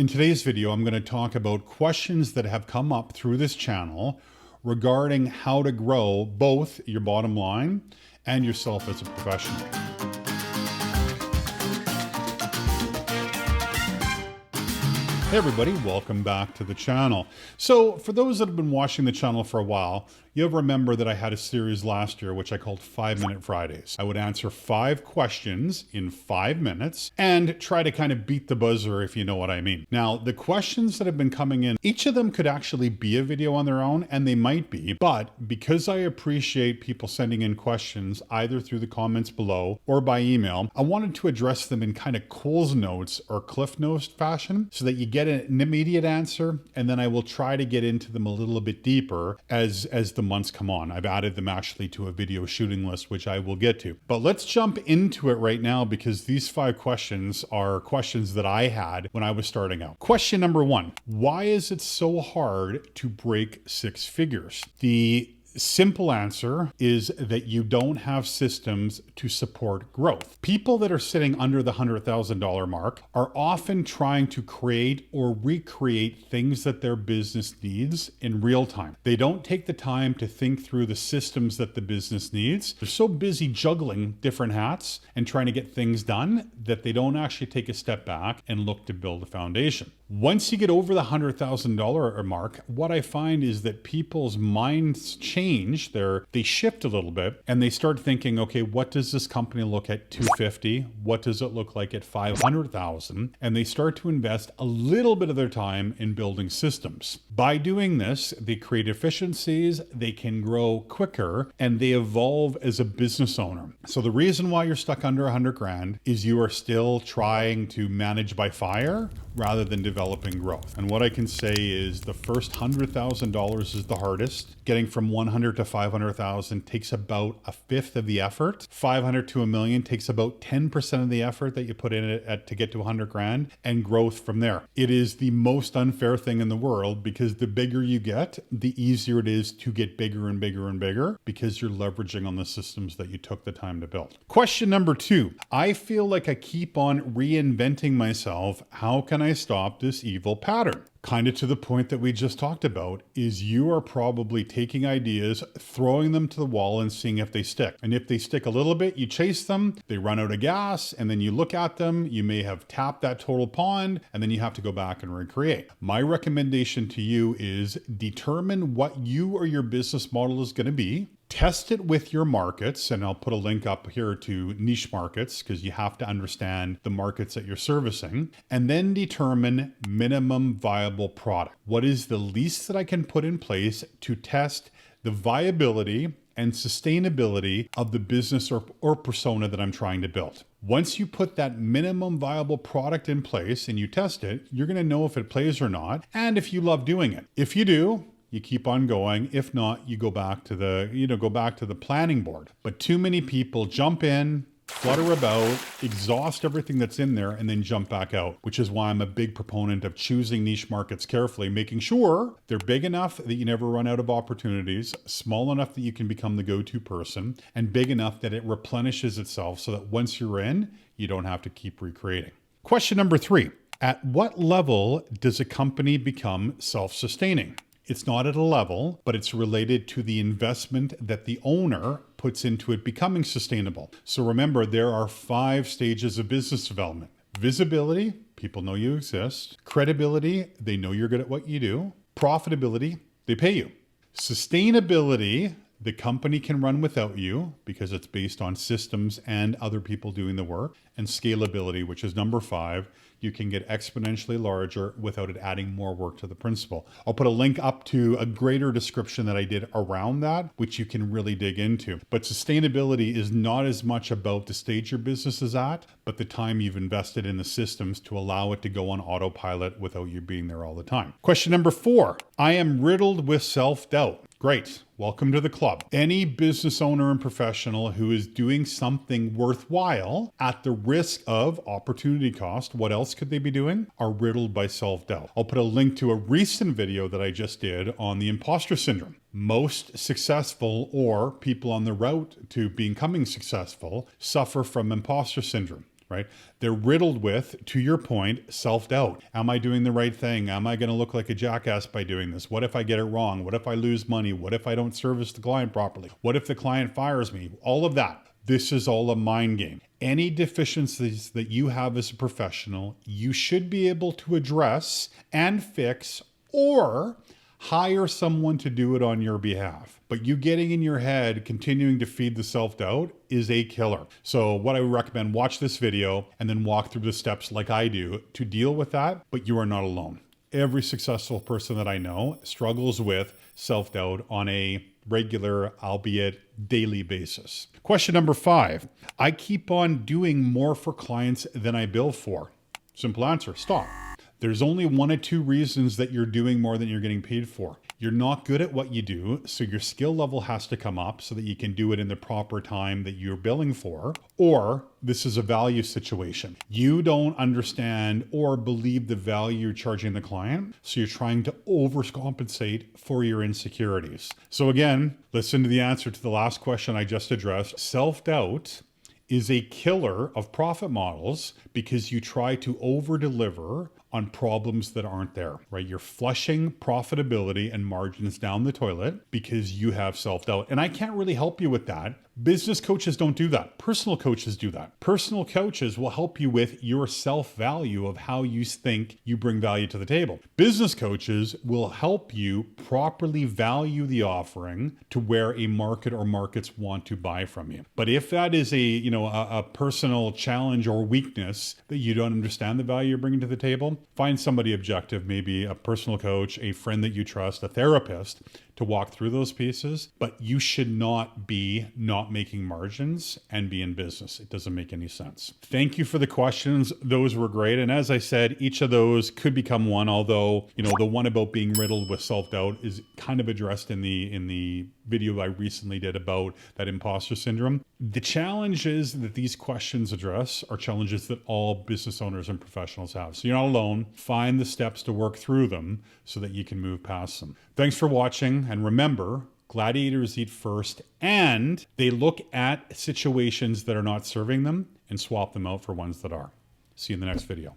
In today's video, I'm going to talk about questions that have come up through this channel regarding how to grow both your bottom line and yourself as a professional. Hey everybody, welcome back to the channel. So for those that have been watching the channel for a while, you'll remember that I had a series last year which I called 5-Minute Fridays. I would answer 5 questions in 5 minutes and try to kind of beat the buzzer, if you know what I mean. Now, the questions that have been coming in, each of them could actually be a video on their own, and they might be, but because I appreciate people sending in questions either through the comments below or by email, I wanted to address them in kind of Cole's Notes or Cliff Notes fashion so that you get an immediate answer, and then I will try to get into them a little bit deeper as the months come on. I've added them actually to a video shooting list, which I will get to. But let's jump into it right now because these 5 questions are questions that I had when I was starting out. Question number 1, why is it so hard to break 6 figures? The simple answer is that you don't have systems to support growth. People that are sitting under the $100,000 mark are often trying to create or recreate things that their business needs in real time. They don't take the time to think through the systems that the business needs. They're so busy juggling different hats and trying to get things done that they don't actually take a step back and look to build a foundation. Once you get over the $100,000 mark, what I find is that people's minds change. They shift a little bit and they start thinking, okay, what does this company look at 250? What does it look like at 500,000? And they start to invest a little bit of their time in building systems. By doing this, they create efficiencies, they can grow quicker, and they evolve as a business owner. So the reason why you're stuck under 100 grand is you are still trying to manage by fire rather than developing growth. And what I can say is the first $100,000 is the hardest. Getting from 100 to 500,000 takes about a fifth of the effort. 500 to $1 million takes about 10% of the effort that you put in it to get to 100 grand, and growth from there. It is the most unfair thing in the world because the bigger you get, the easier it is to get bigger and bigger and bigger because you're leveraging on the systems that you took the time to build. Question number 2, I feel like I keep on reinventing myself. How can I stop this evil pattern? Kind of to the point that we just talked about is you are probably taking ideas, throwing them to the wall and seeing if they stick. And if they stick a little bit, you chase them, they run out of gas, and then you look at them, you may have tapped that total pond, and then you have to go back and recreate. My recommendation to you is determine what you or your business model is going to be. Test it with your markets, and I'll put a link up here to niche markets because you have to understand the markets that you're servicing, and then determine minimum viable product. What is the least that I can put in place to test the viability and sustainability of the business or persona that I'm trying to build? Once you put that minimum viable product in place and you test it, you're going to know if it plays or not, and if you love doing it. If you do, you keep on going. If not, you go back to the planning board. But too many people jump in, flutter about, exhaust everything that's in there, and then jump back out, which is why I'm a big proponent of choosing niche markets carefully, making sure they're big enough that you never run out of opportunities, small enough that you can become the go-to person, and big enough that it replenishes itself so that once you're in, you don't have to keep recreating. Question number 3, at what level does a company become self-sustaining? It's not at a level, but it's related to the investment that the owner puts into it becoming sustainable. So remember, there are 5 stages of business development. Visibility, people know you exist. Credibility, they know you're good at what you do. Profitability, they pay you. Sustainability, the company can run without you because it's based on systems and other people doing the work. And scalability, which is number 5, you can get exponentially larger without it adding more work to the principal. I'll put a link up to a greater description that I did around that, which you can really dig into. But sustainability is not as much about the stage your business is at, but the time you've invested in the systems to allow it to go on autopilot without you being there all the time. Question number 4, I am riddled with self-doubt. Great. Welcome to the club. Any business owner and professional who is doing something worthwhile at the risk of opportunity cost, what else could they be doing? Are riddled by self-doubt. I'll put a link to a recent video that I just did on the imposter syndrome. Most successful or people on the route to becoming successful suffer from imposter syndrome. right? They're riddled with, to your point, self-doubt. Am I doing the right thing? Am I going to look like a jackass by doing this? What if I get it wrong? What if I lose money? What if I don't service the client properly? What if the client fires me? All of that. This is all a mind game. Any deficiencies that you have as a professional, you should be able to address and fix, or hire someone to do it on your behalf. But you getting in your head, continuing to feed the self-doubt is a killer. So what I would recommend, watch this video and then walk through the steps like I do to deal with that, but you are not alone. Every successful person that I know struggles with self-doubt on a regular, albeit daily basis. Question number 5. I keep on doing more for clients than I bill for. Simple answer, stop. There's only 1 or 2 reasons that you're doing more than you're getting paid for. You're not good at what you do, so your skill level has to come up so that you can do it in the proper time that you're billing for, or this is a value situation. You don't understand or believe the value you're charging the client, so you're trying to overcompensate for your insecurities. So again, listen to the answer to the last question I just addressed. Self-doubt is a killer of profit models because you try to over-deliver on problems that aren't there, right? You're flushing profitability and margins down the toilet because you have self-doubt. And I can't really help you with that. Business coaches don't do that. Personal coaches do that. Personal coaches will help you with your self-value of how you think you bring value to the table. Business coaches will help you properly value the offering to where a market or markets want to buy from you. But if that is a personal challenge or weakness that you don't understand the value you're bringing to the table, find somebody objective, maybe a personal coach, a friend that you trust, a therapist, to walk through those pieces. But you should not be not making margins and be in business. It doesn't make any sense. Thank you for the questions. Those were great. And as I said, each of those could become one, although, the one about being riddled with self-doubt is kind of addressed in the video I recently did about that imposter syndrome. The challenges that these questions address are challenges that all business owners and professionals have. So you're not alone. Find the steps to work through them so that you can move past them. Thanks for watching. And remember, gladiators eat first, and they look at situations that are not serving them and swap them out for ones that are. See you in the next video.